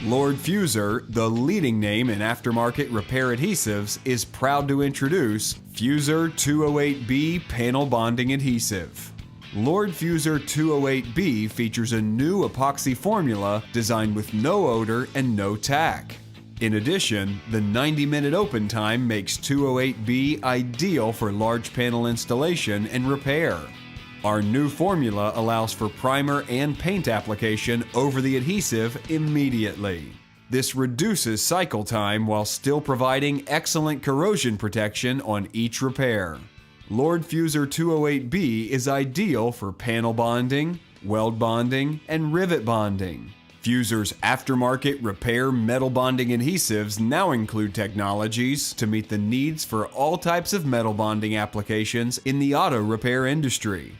Lord Fusor, the leading name in aftermarket repair adhesives, is proud to introduce Fusor 208B panel bonding adhesive. Lord Fusor 208B features a new epoxy formula designed with no odor and no tack. In addition, the 90-minute open time makes 208B ideal for large panel installation and repair. Our new formula allows for primer and paint application over the adhesive immediately. This reduces cycle time while still providing excellent corrosion protection on each repair. Lord Fusor 208B is ideal for panel bonding, weld bonding, and rivet bonding. Fusor's aftermarket repair metal bonding adhesives now include technologies to meet the needs for all types of metal bonding applications in the auto repair industry.